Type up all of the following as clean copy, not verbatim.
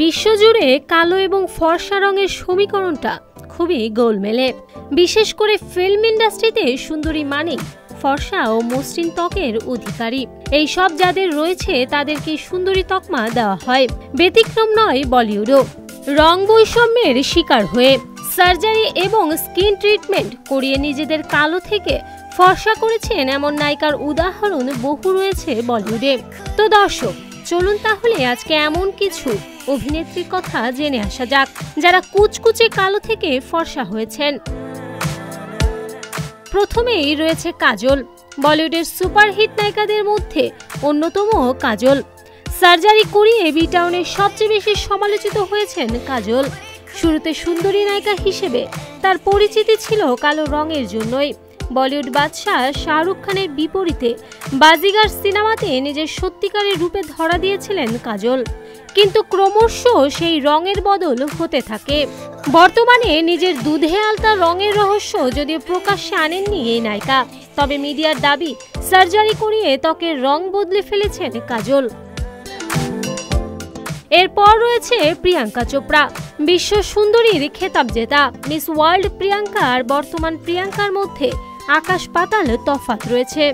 বিশ্বজুড়ে কালো এবং ফর্সা রঙের সমীকরণটা খুবই গোলমেলে। বিশেষ করে ফিল্ম ইন্ডাস্ট্রিতে সুন্দরী মানে ফর্সা ও মসৃণ ত্বকের অধিকারী। এই সব যাদের রয়েছে তাদেরকে সুন্দরী তকমা দেওয়া হয়। ব্যতিক্রম নয় বলিউডও। রং বৈষম্যের শিকার হয়ে সার্জারি এবং স্কিন ট্রিটমেন্ট করিয়ে নিজেদের কালো থেকে ফর্সা করেছেন এমন নায়িকার উদাহরণ বহু রয়েছে বলিউডে। তো দর্শক, চলুন তাহলে আজকে এমন কিছু অভিনেত্রীর কথা জেনে আসা যাক যারা কুচকুচে কালো থেকে ফর্সা হয়েছেন। প্রথমেই রয়েছে কাজল। বলিউডের সুপারহিট নায়িকাদের মধ্যে অন্যতম কাজল। সার্জারি করিয়ে বি টাউনের সবচেয়ে বেশি সমালোচিত হয়েছেন কাজল। শুরুতে সুন্দরী নায়িকা হিসেবে তার পরিচিতি ছিল কালো রঙের জন্যই। বলিউড বাদশাহ শাহরুখ খানের বিপরীতে বাজিগার সিনেমাতে নিজের সত্যিকারের রূপে ধরা দিয়েছিলেন কাজল, কিন্তু ক্রমশ সেই রঙের বদল হতে থাকে। বর্তমানে নিজের দুধে আলতা রঙের রহস্য যদিও প্রকাশ্যে আনেননি এই নায়িকা, তবে মিডিয়ার দাবি সার্জারি করিয়ে ত্বকের রং বদলে ফেলেছেন কাজল। এরপর রয়েছে প্রিয়াঙ্কা চোপড়া। বিশ্ব সুন্দরীর খেতাব জেতা মিস ওয়ার্ল্ড প্রিয়াঙ্কা আর বর্তমান প্রিয়াঙ্কার মধ্যে আকাশ পাতাল তফাৎ রয়েছে।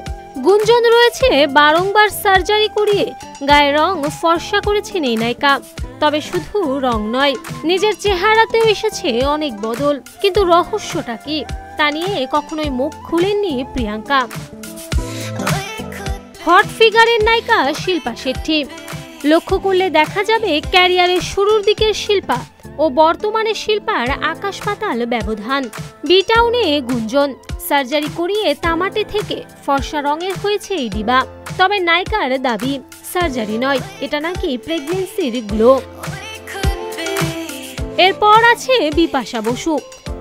গুঞ্জন রয়েছে বারংবার সার্জারি করিয়ে গায়ের রং ফর্সা করেছেন এই নায়িকা। তবে শুধু রং নয়, নিজের চেহারাতেও এসেছে অনেক বদল। কিন্তু রহস্যটা কি তা নিয়ে কখনোই মুখ খুলেননি প্রিয়াঙ্কা। হট ফিগারের নায়িকা শিল্পা শেট্টি। লক্ষ্য করলে দেখা যাবে ক্যারিয়ারের শুরুর দিকের শিল্পা ও বর্তমানে শিল্পার আকাশ পাতাল ব্যবধান। বি টাউনে গুঞ্জন, সার্জারি করিয়ে তামাটে থেকে ফর্সা রঙের হয়েছে এই ডিবা। তবে নায়িকার দাবি সার্জারি নয়, এটা নাকি প্রেগন্যান্সির গ্লো। এরপর আছে বিপাশা বসু।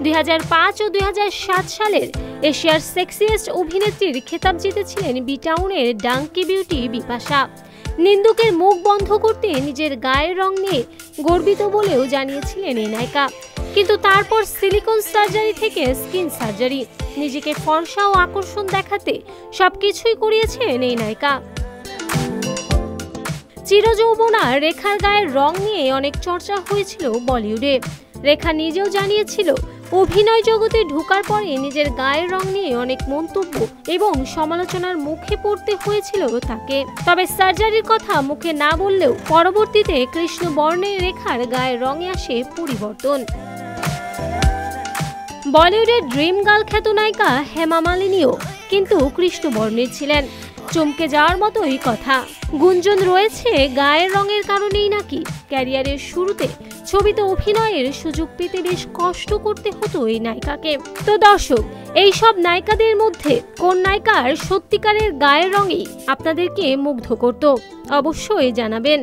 2005 ও 2007 সালের এশিয়ার সেক্সিয়েস্ট অভিনেত্রীর খেতাব জিতেছিলেন বি টাউনের ডাঙ্কি বিউটি বিপাশা। নিন্দুকের মুখ বন্ধ করতে নিজের গায়ের রং নিয়ে গর্বিত বলেও জানিয়েছিলেন এই নায়িকা। কিন্তু তারপর সিলিকন সার্জারি থেকে স্কিন সার্জারি, নিজেকে ফর্সা ও আকর্ষণ দেখাতে সবকিছুই করিয়েছেন এই নায়িকা। চিরযৌবনা রেখার গায়ের রং নিয়ে অনেক চর্চা হয়েছিল বলিউডে। রেখা নিজেও জানিয়েছিল অভিনয় জগতে ঢোকার পরে নিজের গায়ের রং নিয়ে অনেক মন্তব্য এবং সমালোচনার মুখে পড়তে হয়েছিল তাকে। তবে সার্জারির কথা মুখে না বললেও পরবর্তীতে কৃষ্ণ বর্ণের রেখার গায়ের রঙে আসে পরিবর্তন। বলিউডের ড্রিম গার্ল খ্যাত নায়িকা হেমা মালিনীও কিন্তু কৃষ্ণ বর্ণের ছিলেন। চমকে যাওয়ার মতোই কথা। গুঞ্জন রয়েছে গায়ের রঙের কারণেই নাকি ক্যারিয়ারের শুরুতে ছবিতে অভিনয়ের সুযোগ পেতে বেশ কষ্ট করতে হতো এই নায়িকাকে। তো দর্শক, এই সব নায়িকাদের মধ্যে কোন নায়িকার সত্যিকারের গায়ের রঙই আপনাদেরকে মুগ্ধ করত? অবশ্যই জানাবেন।